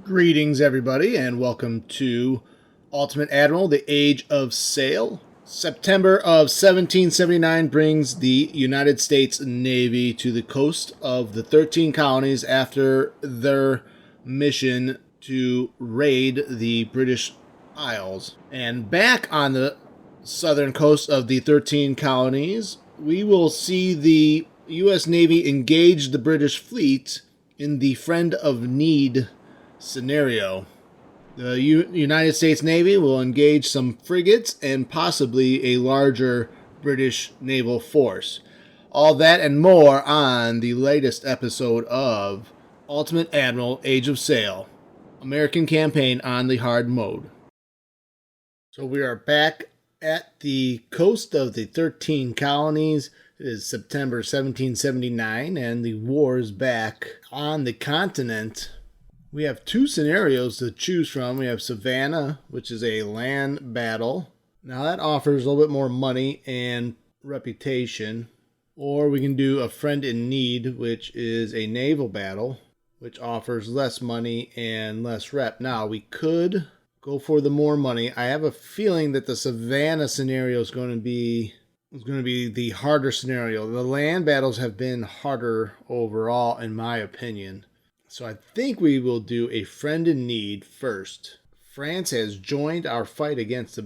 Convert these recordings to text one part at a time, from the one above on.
Greetings, everybody, and welcome to Ultimate Admiral, the Age of Sail. September of 1779 brings the United States Navy to the coast of the 13 colonies after their mission to raid the British Isles. And back on the southern coast of the 13 colonies, we will see the U.S. Navy engage the British fleet in the Friend of Need scenario. The United States Navy will engage some frigates and possibly a larger British naval force. All that and more on the latest episode of Ultimate Admiral Age of Sail, American campaign on the hard mode. So we are back at the coast of the 13 colonies. It is September 1779 and the war is back on the continent. We have two scenarios to choose from. We have Savannah, which is a land battle. Now that offers a little bit more money and reputation. Or we can do a Friend in Need, which is a naval battle, which offers less money and less rep. Now we could go for the more money. I have a feeling that the Savannah scenario is going to be the harder scenario. The land battles have been harder overall, in my opinion. So I think we will do a Friend in Need first. France has joined our fight against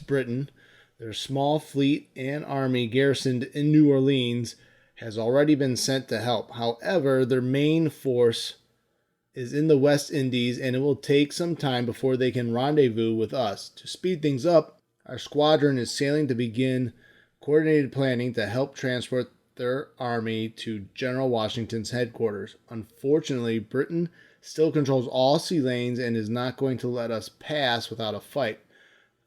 Britain. Their small fleet and army garrisoned in New Orleans has already been sent to help. However, their main force is in the West Indies, and it will take some time before they can rendezvous with us. To speed things up, our squadron is sailing to begin coordinated planning to help transport their army to General Washington's headquarters. Unfortunately, Britain still controls all sea lanes and is not going to let us pass without a fight.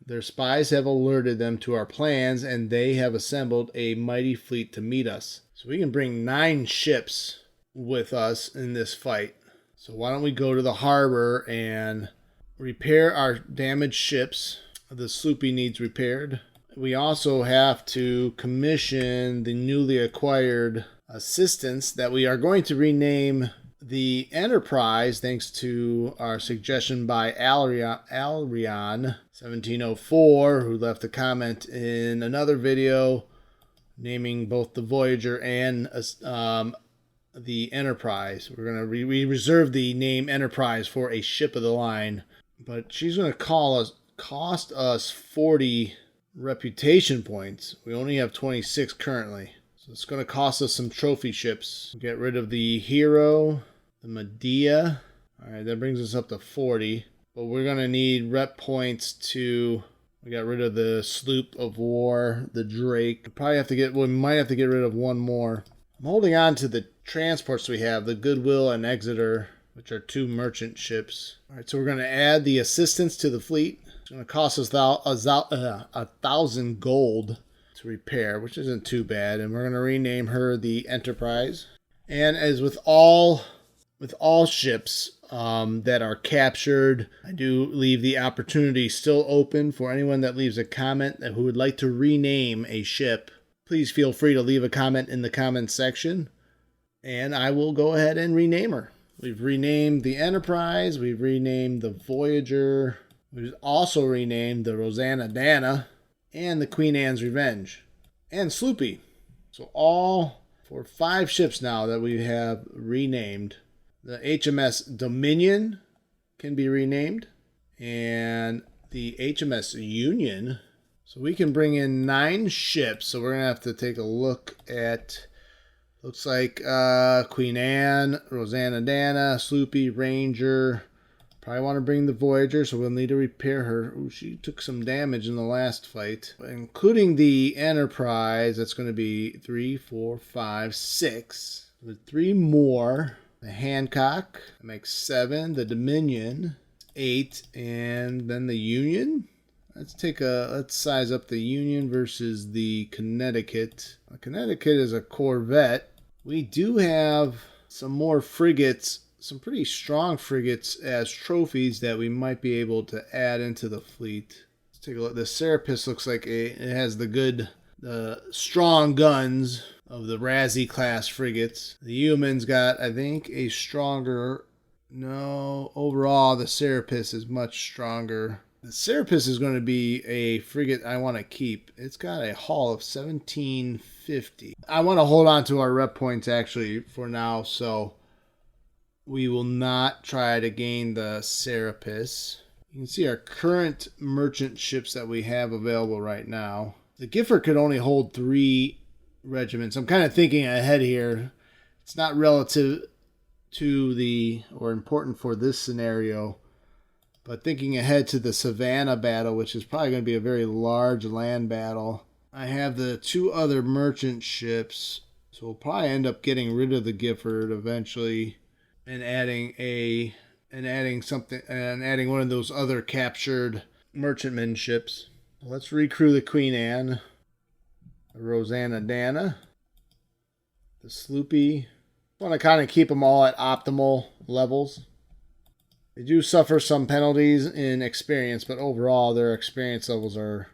Their spies have alerted them to our plans, and they have assembled a mighty fleet to meet us. So we can bring 9 ships with us in this fight. So why don't we go to the harbor and repair our damaged ships. The Sloopy needs repaired. We also have to commission the newly acquired assistance that we are going to rename the Enterprise, thanks to our suggestion by Alrion1704, who left a comment in another video naming both the Voyager and the Enterprise. We're going to we reserve the name Enterprise for a ship of the line, but she's going to cost us 40 reputation points. We only have 26 currently, so it's going to cost us some trophy ships. Get rid of the Hero, the Medea. All right, that brings us up to 40, but we're going to need rep points to. We got rid of the Sloop of War, the Drake. We might have to get rid of one more. I'm holding on to the transports we have, the Goodwill and Exeter, which are 2 merchant ships. All right, so we're going to add the assistance to the fleet. It's going to cost us 1,000 gold to repair, which isn't too bad. And we're going to rename her the Enterprise. And as with all ships that are captured, I do leave the opportunity still open for anyone that leaves a comment who would like to rename a ship. Please feel free to leave a comment in the comments section, and I will go ahead and rename her. We've renamed the Enterprise. We've renamed the Voyager. We've also renamed the Rosanna Dana and the Queen Anne's Revenge and Sloopy. So all for 5 ships now that we have renamed. The HMS Dominion can be renamed, and the HMS Union. So we can bring in 9 ships. So we're going to have to take a look at, looks like Queen Anne, Rosanna Dana, Sloopy, Ranger. Probably want to bring the Voyager, so we'll need to repair her. Ooh, she took some damage in the last fight. Including the Enterprise, that's going to be 3, 4, 5, 6. With 3 more. The Hancock makes 7. The Dominion, 8. And then the Union. Let's size up the Union versus the Connecticut. The Connecticut is a corvette. We do have some more frigates, some pretty strong frigates as trophies that we might be able to add into the fleet. Let's take a look. The Serapis looks like it has the strong guns of the Razzie class frigates. The Human's got, I think, a stronger No, overall the Serapis is much stronger. The Serapis is going to be a frigate I want to keep. It's got a hull of 1750. I want to hold on to our rep points actually for now, so we will not try to gain the Serapis. You can see our current merchant ships that we have available right now. The Gifford could only hold 3 regiments. I'm kind of thinking ahead here. It's not relative to the, or important for this scenario, but thinking ahead to the Savannah battle, which is probably going to be a very large land battle. I have the 2 other merchant ships, so we'll probably end up getting rid of the Gifford eventually and adding one of those other captured merchantman ships. Let's recrew the Queen Anne, the Rosanna Dana, the Sloopy. I want to kind of keep them all at optimal levels. They do suffer some penalties in experience, but overall their experience levels are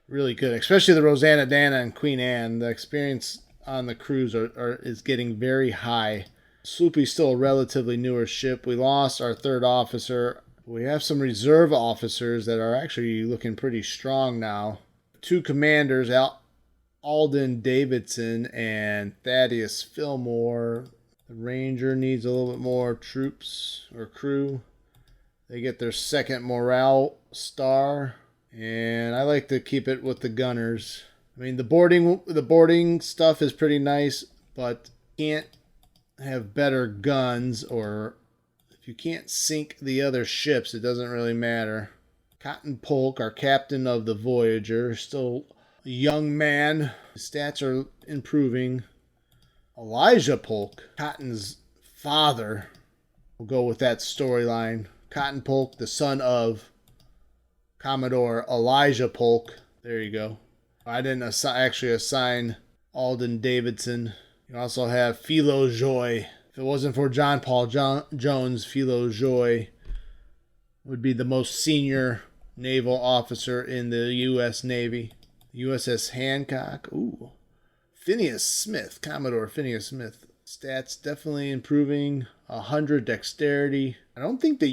really good. Especially the Rosanna Dana and Queen Anne. The experience on the crews is getting very high. Sloopy's still a relatively newer ship. We lost our 3rd officer. We have some reserve officers that are actually looking pretty strong now. 2 commanders, Alden Davidson and Thaddeus Fillmore. The Ranger needs a little bit more troops or crew. They get their 2nd morale star, and I like to keep it with the gunners. I mean, the boarding stuff is pretty nice, but can't have better guns, or if you can't sink the other ships, it doesn't really matter. Cotton Polk, our captain of the Voyager, still a young man. His stats are improving. Elijah Polk, Cotton's father. We'll go with that storyline. Cotton Polk, the son of Commodore Elijah Polk. There you go. I didn't actually assign Alden Davidson. You also have Philo Joy. If it wasn't for John Paul Jones, Philo Joy would be the most senior naval officer in the U.S. Navy. USS Hancock. Ooh. Phineas Smith, Commodore Phineas Smith. Stats definitely improving. 100 dexterity. I don't think the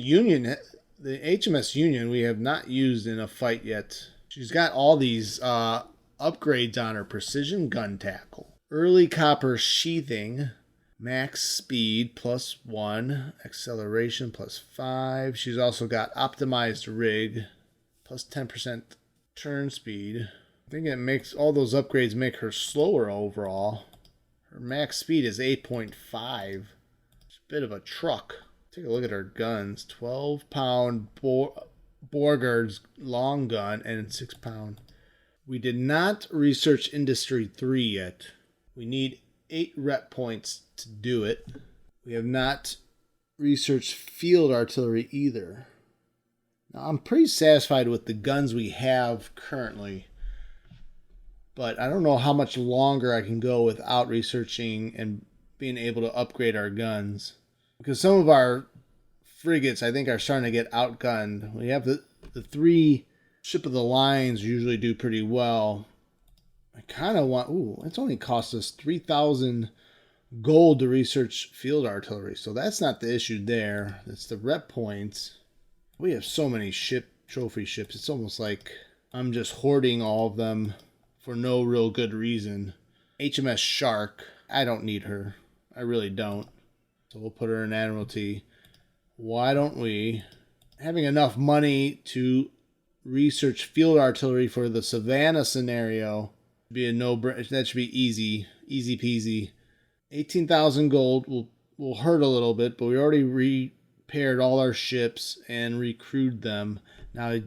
HMS Union, we have not used in a fight yet. She's got all these upgrades on her. Precision gun tackle. Early copper sheathing. Max speed +1. Acceleration +5. She's also got optimized rig. +10% turn speed. I think it makes all those upgrades make her slower overall. Her max speed is 8.5. It's a bit of a truck. Take a look at her guns. 12-pound Borgard's long gun and 6-pound. We did not research Industry 3 yet. We need 8 rep points to do it. We have not researched field artillery either. Now, I'm pretty satisfied with the guns we have currently, but I don't know how much longer I can go without researching and being able to upgrade our guns. Because some of our frigates, I think, are starting to get outgunned. We have the 3 ship of the lines usually do pretty well. I kind of want... Ooh, it's only cost us 3,000 gold to research field artillery. So that's not the issue there. It's the rep points. We have so many trophy ships. It's almost like I'm just hoarding all of them for no real good reason. HMS Shark. I don't need her. I really don't. So we'll put her in Admiralty. Why don't we, having enough money to research field artillery for the Savannah scenario, be a no-brainer. That should be easy peasy. 18,000 gold will hurt a little bit, but we already repaired all our ships and recruited them. Now we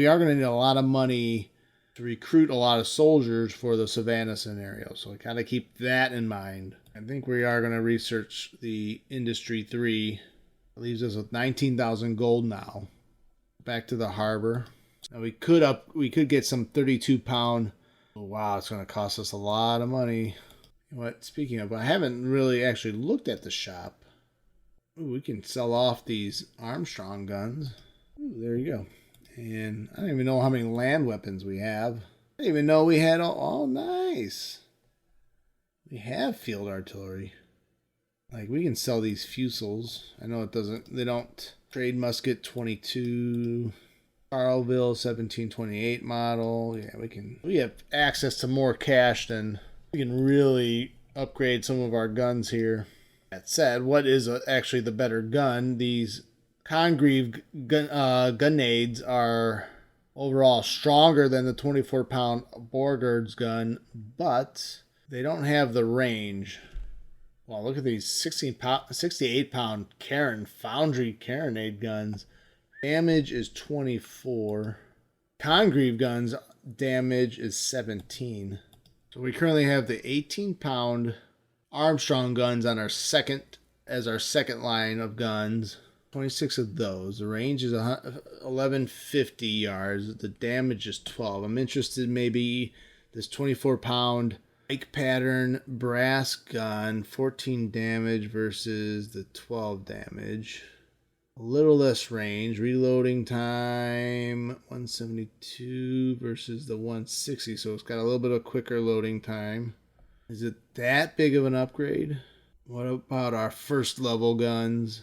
are going to need a lot of money to recruit a lot of soldiers for the Savannah scenario, so I gotta keep that in mind. I think we are going to research the Industry 3. It leaves us with 19,000 gold now. Back to the harbor. Now we could get some 32-pound. Oh, wow, it's going to cost us a lot of money. You know what? Speaking of, I haven't really actually looked at the shop. Ooh, we can sell off these Armstrong guns. Ooh, there you go. And I don't even know how many land weapons we have. I didn't even know we had all nice. We have field artillery. Like, we can sell these fusils. I know they don't trade musket 22, Carlville 1728 model. Yeah, we have access to more cash than we can really upgrade some of our guns here. That said, what is actually the better gun? These Congreve grenades are overall stronger than the 24-pound Borgard's gun, but they don't have the range. Well, look at these 68-pound Karen Foundry carronade guns. Damage is 24. Congreve guns damage is 17. So we currently have the 18-pound Armstrong guns on our second line of guns. 26 of those. The range is 1150 yards. The damage is 12. I'm interested maybe this 24-pound Ike pattern brass gun, 14 damage versus the 12 damage. A little less range. Reloading time 172 versus the 160. So it's got a little bit of quicker loading time. Is it that big of an upgrade? What about our first level guns?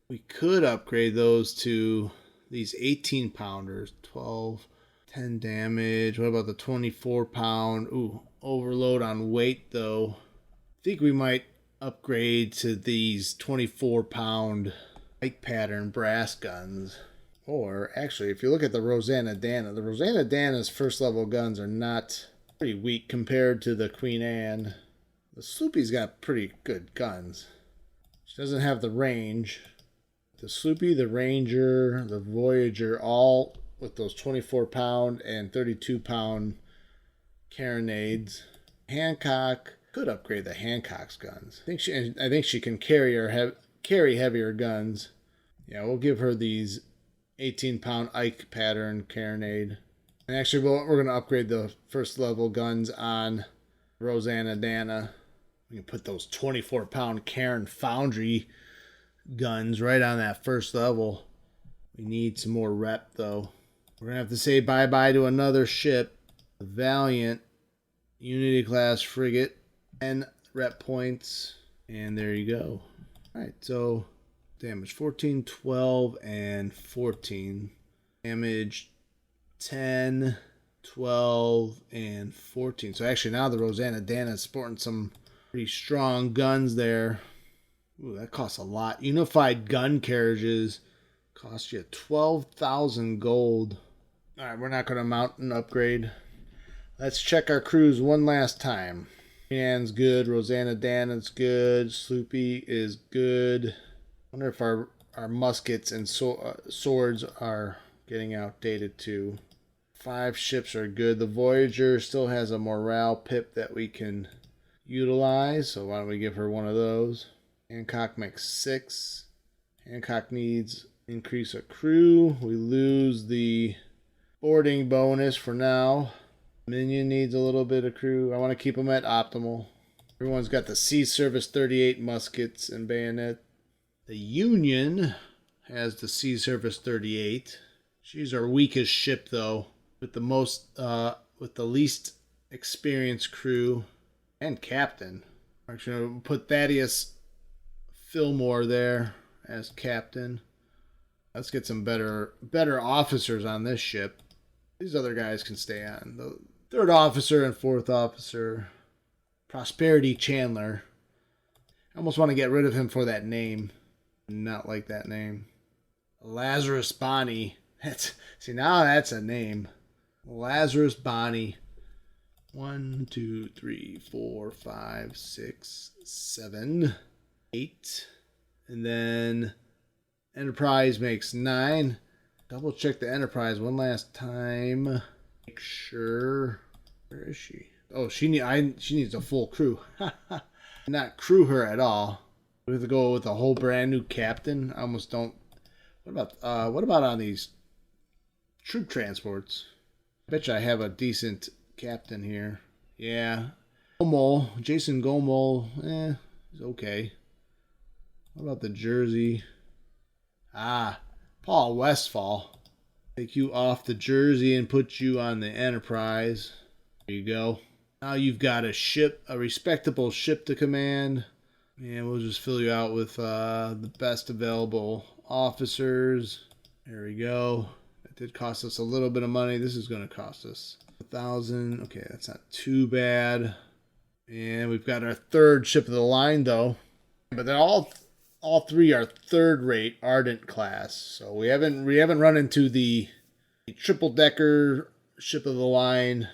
We could upgrade those to these 18 pounders. 12, 10 damage. What about the 24 pound? Ooh, overload on weight though. I think we might upgrade to these 24 pound Ike pattern brass guns. Or actually, if you look at the Rosanna Dana's first level guns are not pretty weak compared to the Queen Anne. The Sloopy's got pretty good guns. She doesn't have the range. The Sloopy, the Ranger, the Voyager, all with those 24-pound and 32-pound carronades. Hancock could upgrade the Hancock's guns. I think she can carry heavier guns. Yeah, we'll give her these 18-pound Ike pattern carronade. And actually, we're going to upgrade the first level guns on Rosanna Dana. We can put those 24-pound Karen Foundry guns right on that first level. We need some more rep, though. We're going to have to say bye-bye to another ship. The Valiant Unity class frigate. 10 rep points. And there you go. Alright, so damage 14, 12, and 14. Damage 10, 12, and 14. So actually now the Rosanna Dana is sporting some pretty strong guns there. Ooh, that costs a lot. Unified gun carriages cost you 12,000 gold. Alright, we're not going to mount an upgrade. Let's check our crews one last time. Queen Anne's good. Rosanna Dana's good. Sloopy is good. I wonder if our muskets and swords are getting outdated too. 5 ships are good. The Voyager still has a morale pip that we can utilize. So why don't we give her one of those? Hancock makes 6. Hancock needs increase a crew. We lose the boarding bonus for now. Minion needs a little bit of crew. I want to keep them at optimal. Everyone's got the Sea Service 38 muskets and bayonet. The Union has the Sea Service 38. She's our weakest ship though, with the least experienced crew and captain. Actually, we'll put Thaddeus Fillmore there as captain. Let's get some better officers on this ship. These other guys can stay on. The 3rd officer and 4th officer. Prosperity Chandler. I almost want to get rid of him for that name. Not like that name. Lazarus Bonnie. Now that's a name. Lazarus Bonnie. 1, 2, 3, 4, 5, 6, 7, 8. And then Enterprise makes 9. Double check the Enterprise one last time. Make sure. Where is she? Oh, she needs a full crew. Not crew her at all. We have to go with a whole brand new captain. I almost don't. What about on these troop transports? I bet you I have a decent captain here. Yeah. Jason Gomol, he's okay. What about the Jersey? Paul Westfall. Take you off the Jersey and put you on the Enterprise. There you go. Now you've got a respectable ship to command. And we'll just fill you out with the best available officers. There we go. That did cost us a little bit of money. This is going to cost us 1,000. Okay, that's not too bad. And we've got our third ship of the line, though. But they're all three are third-rate Ardent class. So we haven't run into the triple-decker ship of the line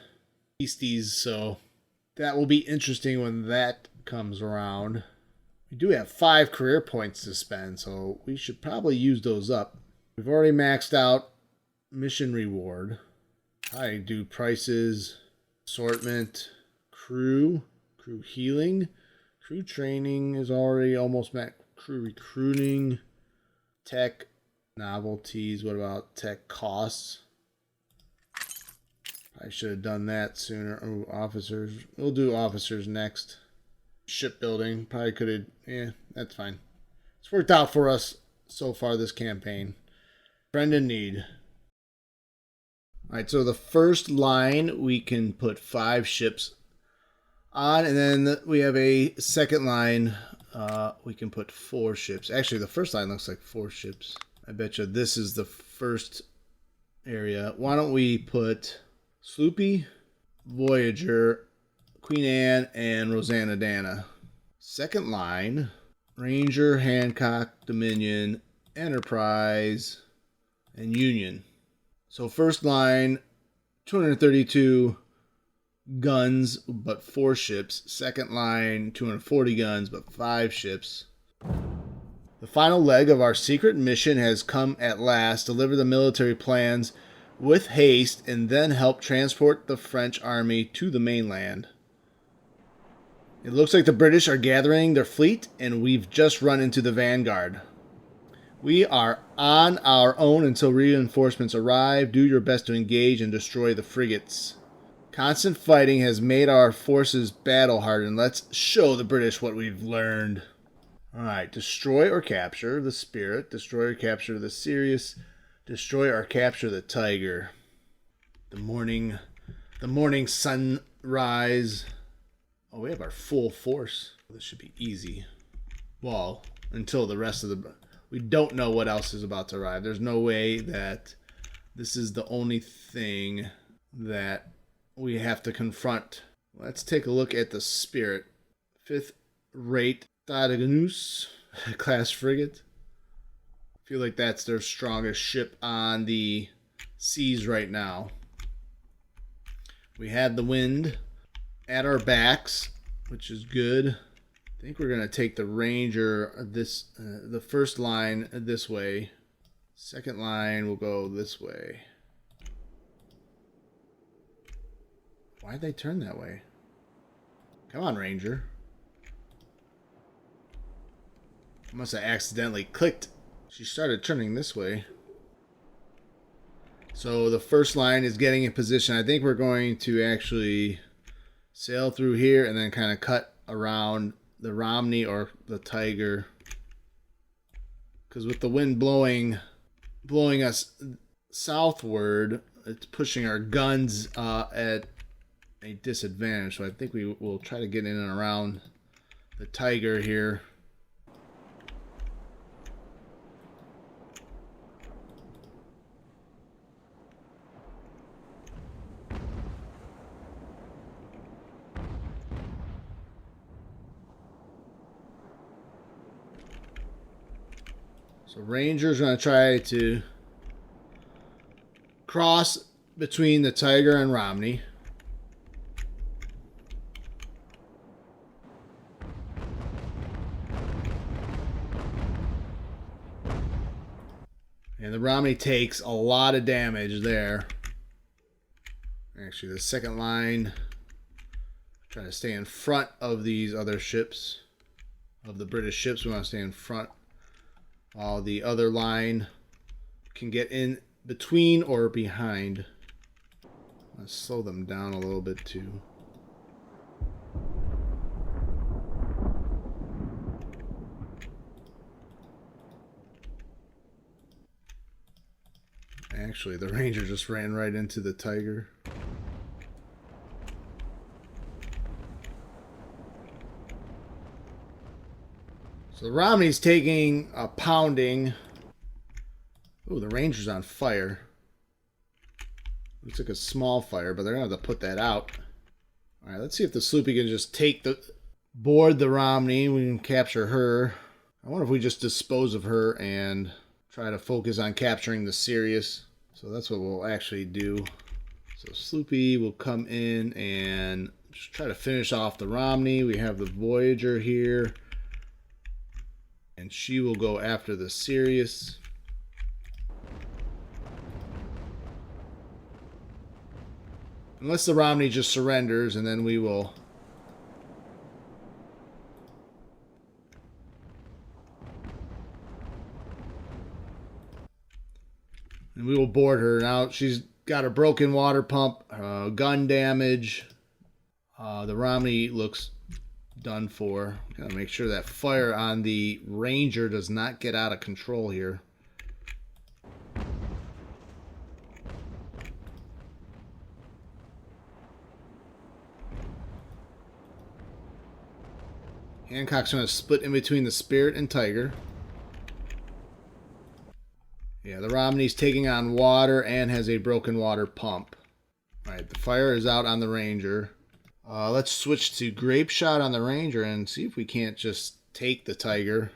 beasties. So that will be interesting when that comes around. We do have 5 career points to spend, so we should probably use those up. We've already maxed out mission reward. I do prices, assortment, crew healing, crew training is already almost maxed. Crew recruiting, tech novelties. What about tech costs? I should have done that sooner. Oh, officers. We'll do officers next. Shipbuilding. Probably could have. Yeah, that's fine. It's worked out for us so far this campaign. Friend in need. Alright, so the first line we can put 5 ships on, and then we have a second line. We can put 4 ships. Actually, the first line looks like 4 ships. I bet you this is the first area. Why don't we put Sloopy, Voyager, Queen Anne, and Rosanna Dana. Second line, Ranger, Hancock, Dominion, Enterprise, and Union. So first line, 232 guns, but 4 ships. Second line, 240 guns, but 5 ships. The final leg of our secret mission has come at last. Deliver the military plans with haste and then help transport the French army to the mainland. It looks like the British are gathering their fleet and we've just run into the vanguard. We are on our own until reinforcements arrive. Do your best to engage and destroy the frigates. Constant fighting has made our forces battle-hardened. Let's show the British what we've learned. Alright, destroy or capture the Spirit. Destroy or capture the Sirius. Destroy or capture the Tiger. The morning sunrise. Oh, we have our full force. This should be easy. Well, until the rest of the... We don't know what else is about to arrive. There's no way that this is the only thing that we have to confront. Let's take a look at the Spirit. 5th rate Stadaganus class frigate. I feel like that's their strongest ship on the seas right now. We have the wind at our backs, which is good. I think we're going to take the Ranger, the first line this way. Second line will go this way. Why'd they turn that way? Come on, Ranger. I must have accidentally clicked. She started turning this way. So the first line is getting in position. I think we're going to actually sail through here and then kind of cut around the Romney or the Tiger, because with the wind blowing us southward, it's pushing our guns at a disadvantage. So I think we will try to get in and around the Tiger here. So Ranger's going to try to cross between the Tiger and Romney. And the Romney takes a lot of damage there. Actually, the second line, trying to stay in front of these other ships, of the British ships. We want to stay in front. While the other line can get in between or behind. Let's slow them down a little bit too. Actually, the Ranger just ran right into the Tiger. So the Romney's taking a pounding. Ooh, the Ranger's on fire. Looks like a small fire, but they're going to have to put that out. Alright, let's see if the Sloopy can just board the Romney. We can capture her. I wonder if we just dispose of her and try to focus on capturing the Sirius. So that's what we'll actually do. So Sloopy will come in and just try to finish off the Romney. We have the Voyager here. And she will go after the Sirius. Unless the Romney just surrenders, and then we will... And we will board her. Now, she's got a broken water pump, gun damage. The Romney looks done for. Gotta make sure that fire on the Ranger does not get out of control here. Hancock's going to split in between the Spirit and Tiger. Yeah, the Romney's taking on water and has a broken water pump. Alright, the fire is out on the Ranger. Let's switch to Grape Shot on the Ranger and see if we can't just take the Tiger.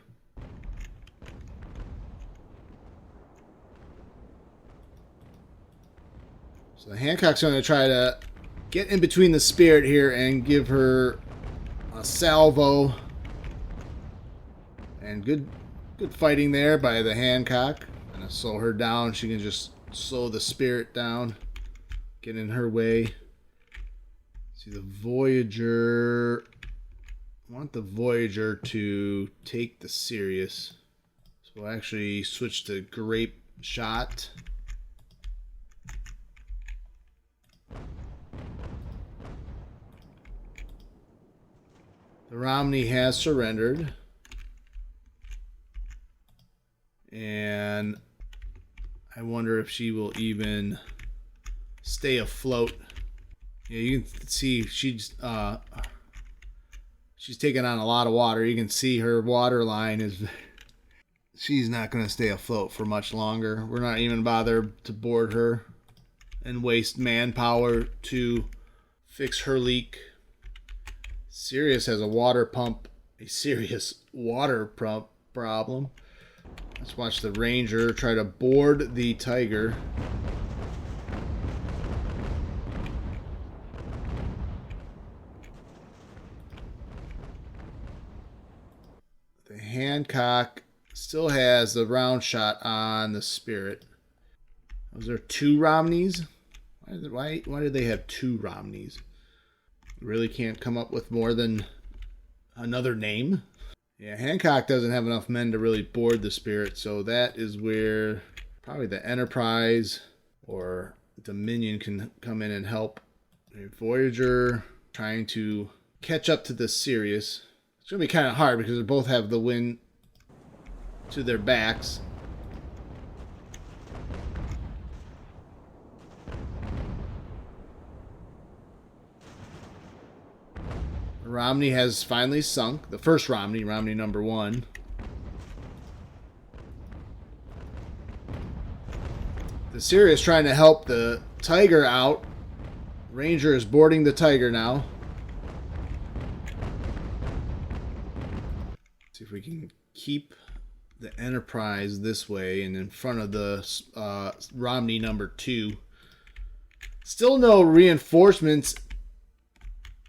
So Hancock's going to try to get in between the Spirit here and give her a salvo. And good fighting there by the Hancock. Gonna slow her down. She can just slow the Spirit down. Get in her way. See the Voyager. I want the Voyager to take the Sirius. So we'll actually switch to Grape Shot. The Romney has surrendered. And I wonder if she will even stay afloat. Yeah, you can see she's taking on a lot of water. You can see her water line is... She's not going to stay afloat for much longer. We're not even bothered to board her and waste manpower to fix her leak. Sirius has a serious water pump problem. Let's watch the Ranger try to board the Tiger. The Hancock still has the round shot on the Spirit. Was there two Romneys? Why did they have two Romneys? Really can't come up with more than another name? Yeah, Hancock doesn't have enough men to really board the Spirit, so that is where probably the Enterprise or Dominion can come in and help. Voyager trying to catch up to the Sirius. It's going to be kind of hard because they both have the wind to their backs. Romney has finally sunk. The first Romney, Romney number 1. The Sirius trying to help the Tiger out. Ranger is boarding the Tiger now. See if we can keep the Enterprise this way and in front of the Romney number 2. Still no reinforcements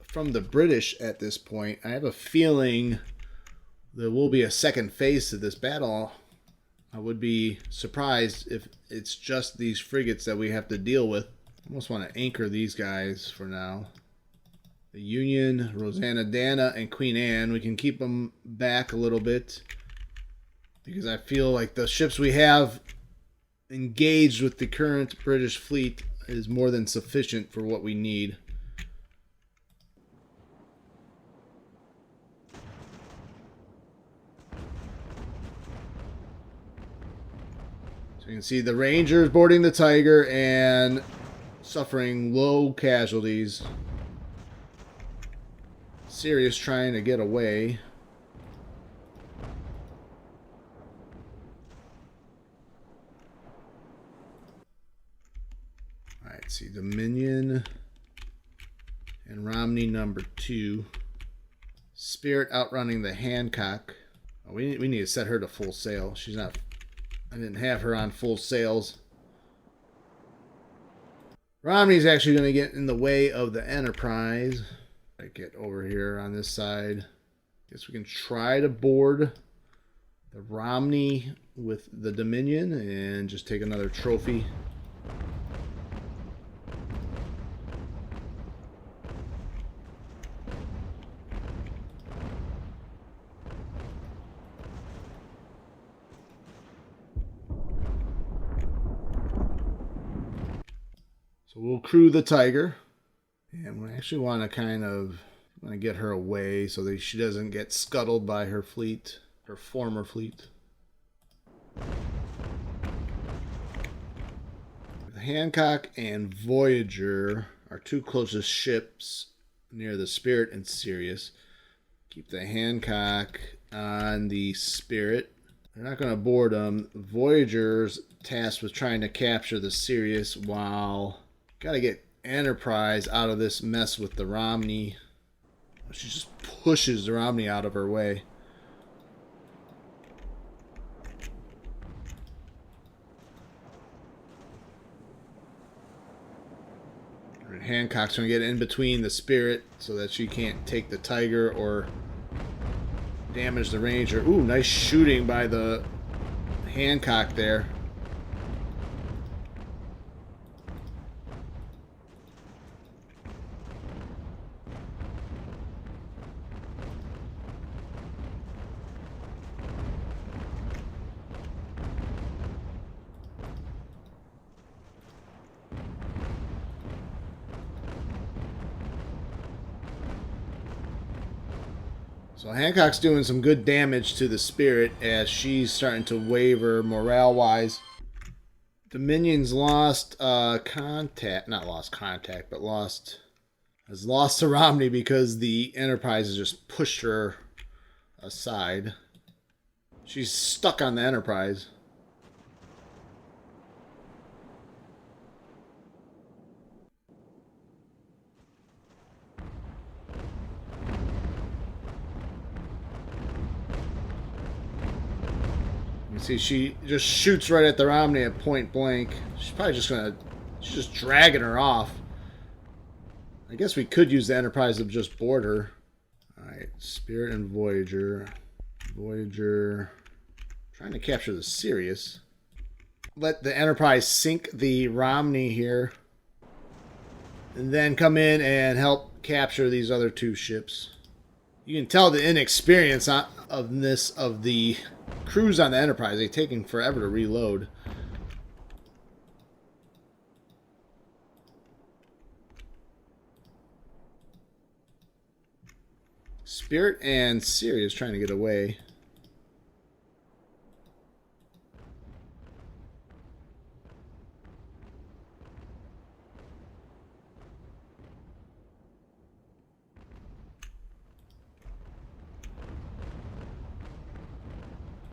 from the British at this point. I have a feeling there will be a second phase to this battle. I would be surprised if it's just these frigates that we have to deal with. I almost want to anchor these guys for now. The Union, Rosanna Dana, and Queen Anne. We can keep them back a little bit because I feel like the ships we have engaged with the current British fleet is more than sufficient for what we need. You can see the Rangers boarding the Tiger and suffering low casualties. Sirius trying to get away. Alright, see, Dominion and Romney number 2. Spirit outrunning the Hancock. Oh, we need to set her to full sail. She's not... I didn't have her on full sails. Romney's actually going to get in the way of the Enterprise. I get over here on this side. Guess we can try to board the Romney with the Dominion and just take another trophy. So we'll crew the Tiger. And we actually want to kind of get her away so that she doesn't get scuttled by her fleet, her former fleet. The Hancock and Voyager are 2 closest ships near the Spirit and Sirius. Keep the Hancock on the Spirit. They're not going to board them. Voyager's tasked with trying to capture the Sirius while... Got to get Enterprise out of this mess with the Romney. She just pushes the Romney out of her way. And Hancock's going to get in between the Spirit so that she can't take the Tiger or damage the Ranger. Ooh, nice shooting by the Hancock there. So Hancock's doing some good damage to the Spirit as she's starting to waver morale-wise. Dominion's lost contact, not lost contact, but has lost to Romney because the Enterprise has just pushed her aside. She's stuck on the Enterprise. See, she just shoots right at the Romney at point blank. She's probably just she's just dragging her off. I guess we could use the Enterprise to just board her. Alright, Spirit and Voyager. Voyager trying to capture the Sirius. Let the Enterprise sink the Romney here. And then come in and help capture these other 2 ships. You can tell the inexperience of the crews on the Enterprise. They're taking forever to reload. Spirit and Sirius trying to get away.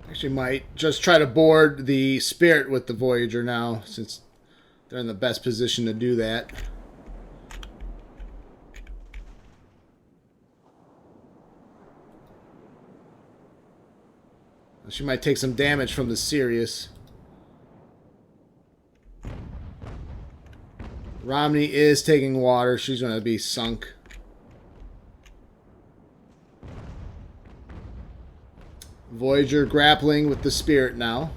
Actually might just try to board the Spirit with the Voyager now, since they're in the best position to do that. She might take some damage from the Sirius. Romney is taking water. She's going to be sunk. Voyager grappling with the Spirit now.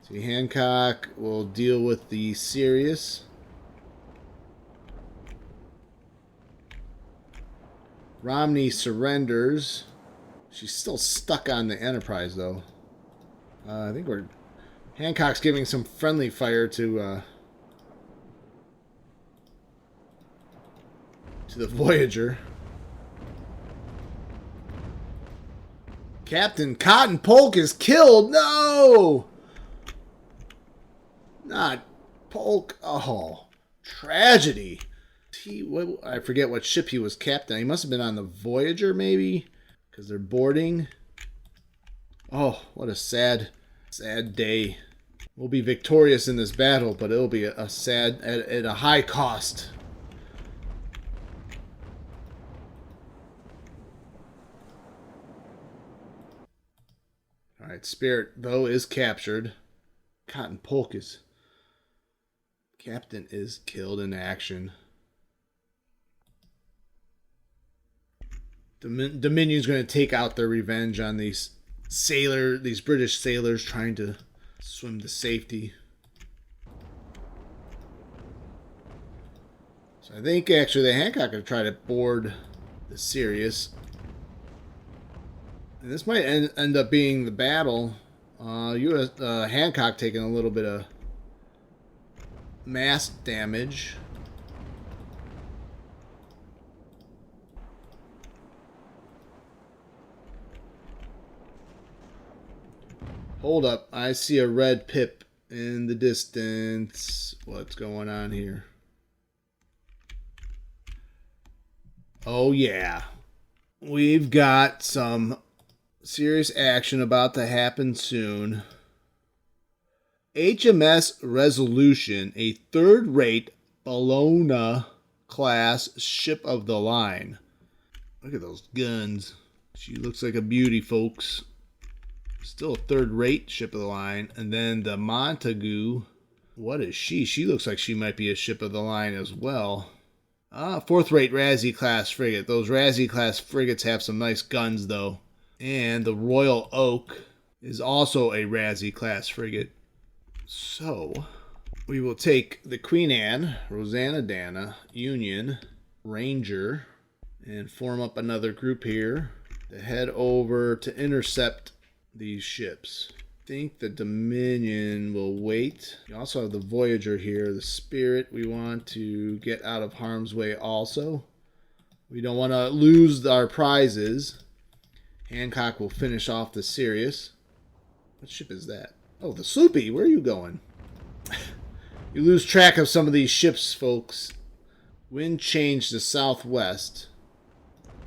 See, Hancock will deal with the Sirius. Romney surrenders. She's still stuck on the Enterprise, though. I think Hancock's giving some friendly fire to the Voyager. Captain Cotton Polk is killed. No! Not Polk. Oh, tragedy. I forget what ship he was captain. He must have been on the Voyager, maybe, because they're boarding. Oh, what a sad day. We'll be victorious in this battle, but it'll be a sad, at a high cost. Alright, Spirit, though, is captured. Cotton Polkus. Captain is killed in action. Dominion's going to take out their revenge on these British sailors trying to swim to safety. So I think actually the Hancock will try to board the Sirius. And this might end up being the battle. Hancock taking a little bit of mass damage. Hold up, I see a red pip in the distance. What's going on here? Oh yeah. We've got some serious action about to happen soon. HMS Resolution, a third-rate Bologna class ship of the line. Look at those guns. She looks like a beauty, folks. Still a third-rate ship of the line. And then the Montagu. What is she? She looks like she might be a ship of the line as well. Fourth-rate Razzie-class frigate. Those Razzie-class frigates have some nice guns, though. And the Royal Oak is also a Razzie-class frigate. So, we will take the Queen Anne, Rosanna Dana, Union, Ranger, and form up another group here to head over to intercept these ships. I think the Dominion will wait. You also have the Voyager here, the Spirit. We want to get out of harm's way also. We don't want to lose our prizes. Hancock will finish off the Sirius. What ship is that? Oh, the Sloopy. Where are you going? You lose track of some of these ships, folks. Wind change to southwest.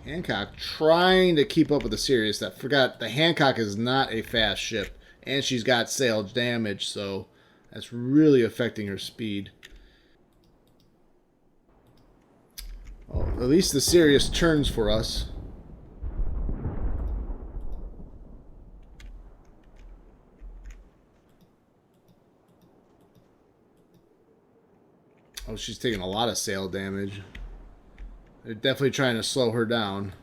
Hancock trying to keep up with the Sirius. I forgot the Hancock is not a fast ship, and she's got sail damage, so that's really affecting her speed. Well, at least the Sirius turns for us. Oh, she's taking a lot of sail damage. They're definitely trying to slow her down.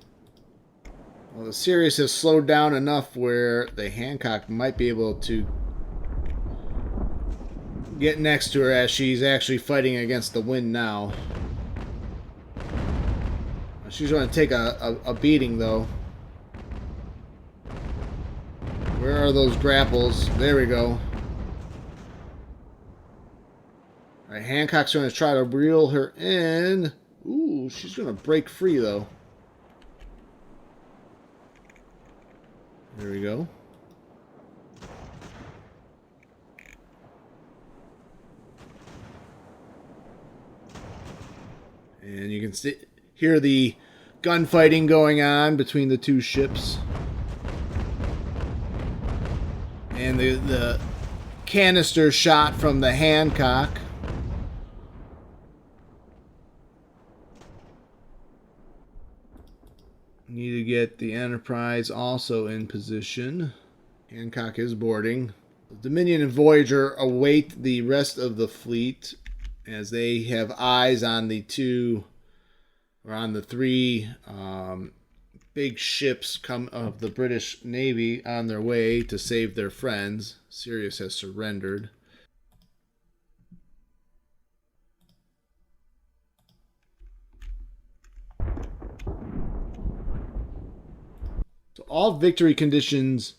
Well, the Sirius has slowed down enough where the Hancock might be able to get next to her as she's actually fighting against the wind now. She's going to take a beating, though. Where are those grapples? There we go. All right, Hancock's going to try to reel her in. Ooh, she's going to break free, though. There we go. And you can hear the gunfighting going on between the two ships. And the canister shot from the Hancock. Need to get the Enterprise also in position. Hancock is boarding. The Dominion and Voyager await the rest of the fleet as they have eyes on the three big ships of the British Navy on their way to save their friends. Sirius has surrendered. So all victory conditions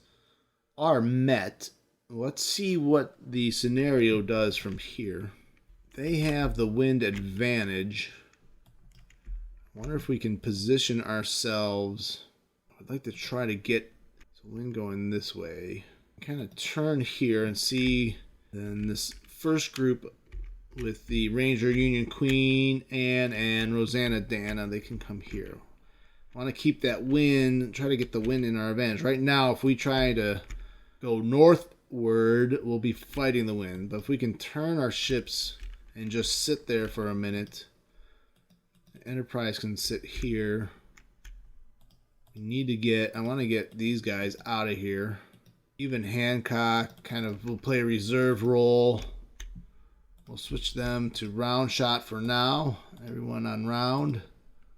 are met. Let's see what the scenario does from here. They have the wind advantage. I wonder if we can position ourselves. I'd like to try to get the wind going this way. Kind of turn here and see. Then this first group with the Ranger, Union, Queen, Anne, and Rosanna Dana, they can come here. Want to keep that wind, try to get the wind in our advantage. Right now, if we try to go north northward, we'll be fighting the wind. But if we can turn our ships and just sit there for a minute, Enterprise can sit here. We need to get, I want to get these guys out of here. Even Hancock kind of will play a reserve role. We'll switch them to round shot for now. Everyone on round.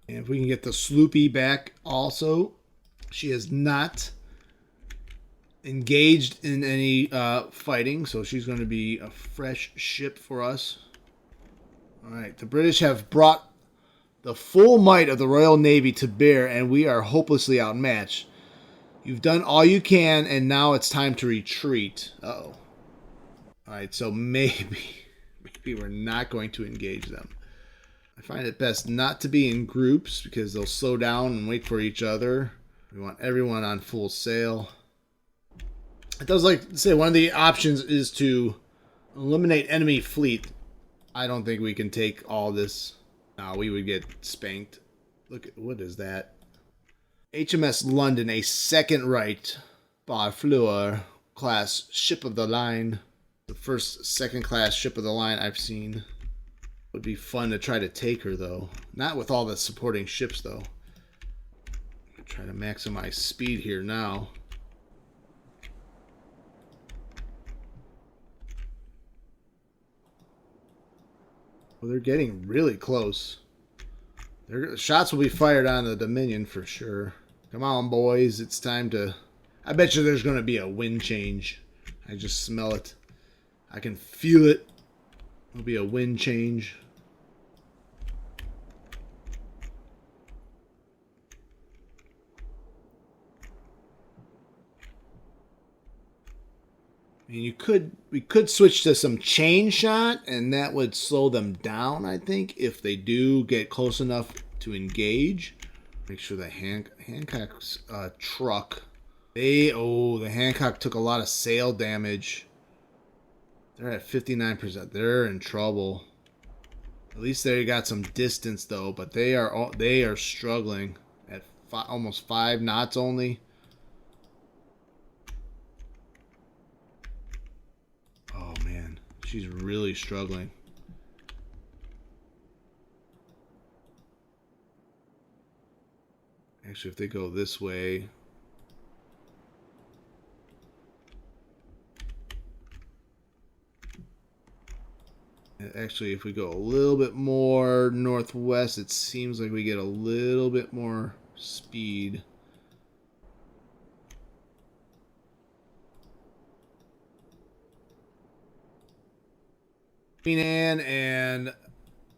And if we can get the Sloopy back also. She is not engaged in any fighting, so she's going to be a fresh ship for us. Alright, the British have brought the full might of the Royal Navy to bear, and we are hopelessly outmatched. You've done all you can, and now it's time to retreat. Uh-oh. Alright, so maybe we're not going to engage them. I find it best not to be in groups because they'll slow down and wait for each other. We want everyone on full sail. It does like to say one of the options is to eliminate enemy fleet. I don't think we can take all this. No, we would get spanked. Look at, what is that? HMS London, a second-rate Barfleur class ship of the line. The first second-class ship of the line I've seen. Would be fun to try to take her, though. Not with all the supporting ships, though. Try to maximize speed here now. Well, they're getting really close. Shots will be fired on the Dominion for sure. Come on, boys. It's time to... I bet you there's going to be a wind change. I just smell it. I can feel it. There'll be a wind change. I mean, we could switch to some chain shot, and that would slow them down, I think, if they do get close enough to engage. Make sure that Hancock's truck. The Hancock took a lot of sail damage. They're at 59%. They're in trouble. At least they got some distance though, but they are struggling at almost 5 knots only. Oh man, she's really struggling. Actually, if they go this way, actually, if we go a little bit more northwest, it seems like we get a little bit more speed. Queen Anne and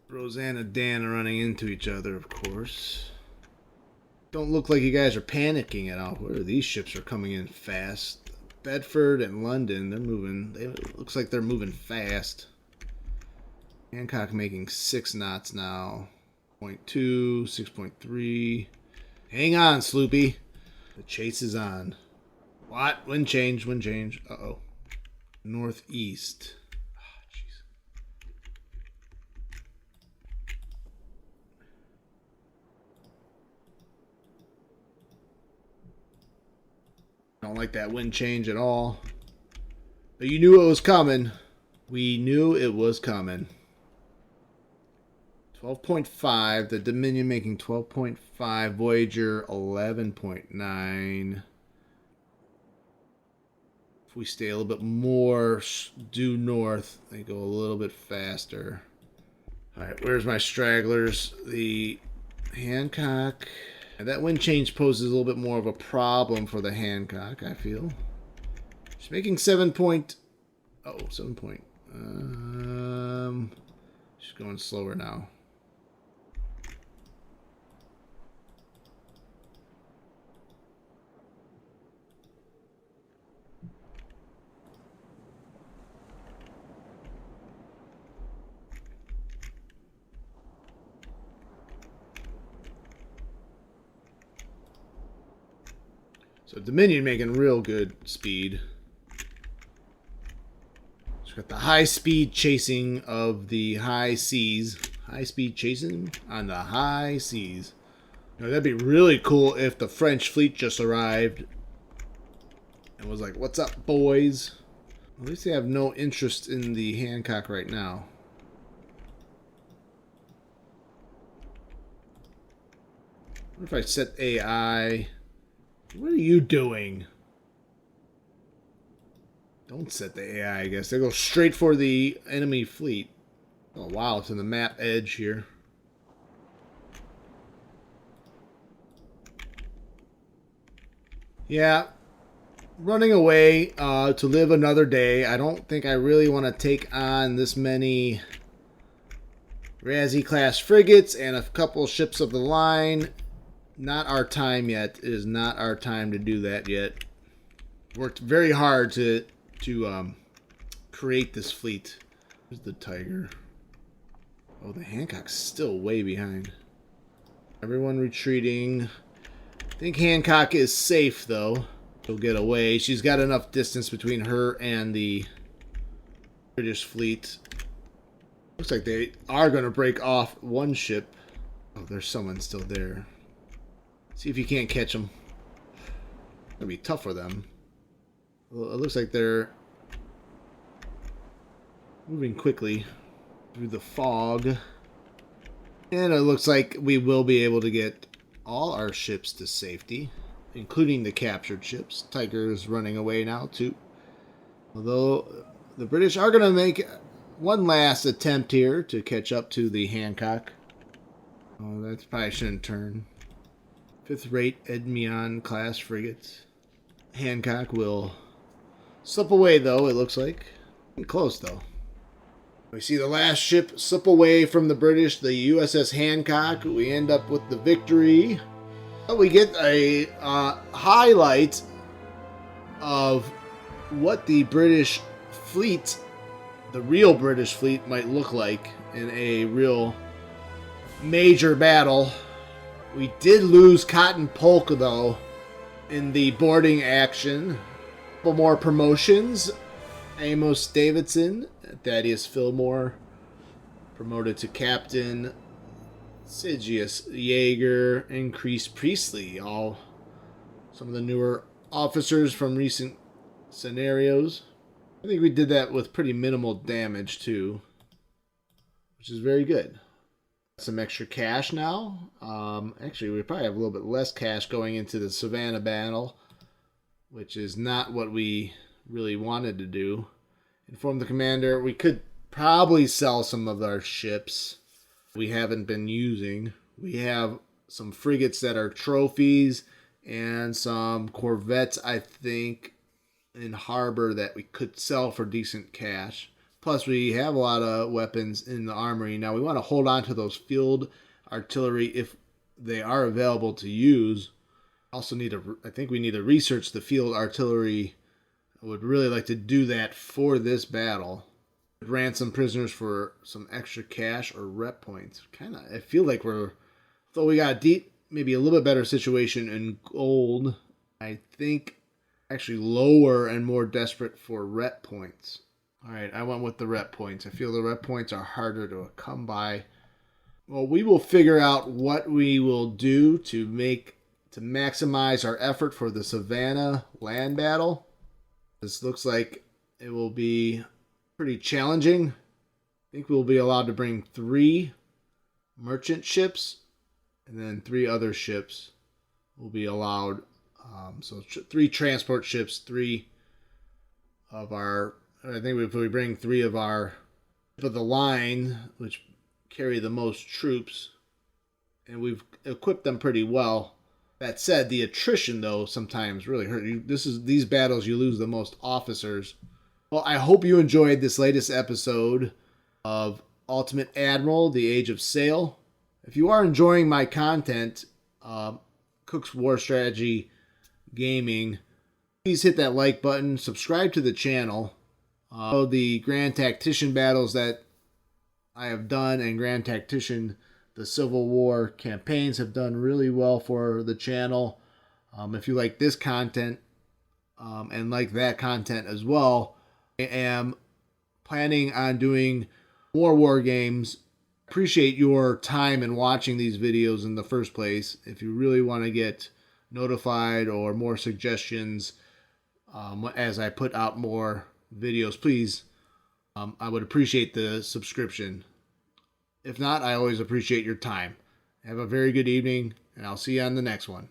Rosanna Dan are running into each other, of course. Don't look like you guys are panicking at all. Where these ships are coming in fast. Bedford and London, they're moving. It looks like they're moving fast. Hancock making 6 knots now. 0.2, 6.3. Hang on, Sloopy. The chase is on. What? Wind change, wind change. Uh-oh. Northeast. Oh, jeez. Don't like that wind change at all. But you knew it was coming. We knew it was coming. 12.5. The Dominion making 12.5. Voyager 11.9. If we stay a little bit more due north, they go a little bit faster. Alright, where's my stragglers? The Hancock. That wind change poses a little bit more of a problem for the Hancock, I feel. She's making 7 point... Oh, 7 point... she's going slower now. So Dominion making real good speed. She's got the high speed chasing of the high seas. High speed chasing on the high seas. Now, that'd be really cool if the French fleet just arrived and was like, "What's up, boys?" At least they have no interest in the Hancock right now. What if I set AI? What are you doing? Don't set the AI, I guess. They go straight for the enemy fleet. Oh, wow. It's in the map edge here. Yeah. Running away to live another day. I don't think I really want to take on this many Razzie-class frigates and a couple ships of the line. Not our time yet. It is not our time to do that yet. Worked very hard to create this fleet. Here's the Tiger. Oh, the Hancock's still way behind. Everyone retreating. I think Hancock is safe, though. She'll get away. She's got enough distance between her and the British fleet. Looks like they are going to break off one ship. Oh, there's someone still there. See if you can't catch them. It's going to be tough for them. Well, it looks like they're moving quickly through the fog. And it looks like we will be able to get all our ships to safety, including the captured ships. Tiger is running away now, too. Although the British are going to make one last attempt here to catch up to the Hancock. Oh, that probably shouldn't turn. Fifth-rate Admiral class frigates. Hancock will slip away, though, it looks like. Close, though. We see the last ship slip away from the British, the USS Hancock. We end up with the victory. We get a highlight of what the British fleet, the real British fleet, might look like in a real major battle. We did lose Cotton Polk, though, in the boarding action. A couple more promotions. Amos Davidson, Thaddeus Fillmore, promoted to captain. Sigius Yeager, Increase Priestley, all some of the newer officers from recent scenarios. I think we did that with pretty minimal damage too, which is very good. Some extra cash now. Actually, we probably have a little bit less cash going into the Savannah battle, which is not what we really wanted to do. Inform the commander. We could probably sell some of our ships we haven't been using. We have some frigates that are trophies and some corvettes, I think, in harbor that we could sell for decent cash. Plus, we have a lot of weapons in the armory. Now, we want to hold on to those field artillery if they are available to use. Also I think we need to research the field artillery. I would really like to do that for this battle. Ransom prisoners for some extra cash or rep points. I feel like though we got maybe a little bit better situation in gold. I think actually lower and more desperate for rep points. All right, I went with the rep points. I feel the rep points are harder to come by. Well, we will figure out what we will do to maximize our effort for the Savannah land battle. This looks like it will be pretty challenging. I think we'll be allowed to bring 3 merchant ships, and then 3 other ships will be allowed. So 3 transport ships, 3 of our. I think if we bring 3 of our of the line, which carry the most troops, and we've equipped them pretty well. That said, the attrition though sometimes really hurt you. These battles you lose the most officers. Well, I hope you enjoyed this latest episode of Ultimate Admiral: The Age of Sail. If you are enjoying my content, Cook's War Strategy Gaming, please hit that like button, subscribe to the channel. The Grand Tactician battles that I have done and Grand Tactician, the Civil War campaigns have done really well for the channel. If you like this content and like that content as well, I am planning on doing more war games. Appreciate your time in watching these videos in the first place. If you really want to get notified or more suggestions as I put out more videos, please, I would appreciate the subscription. If not, I always appreciate your time. Have a very good evening, and I'll see you on the next one.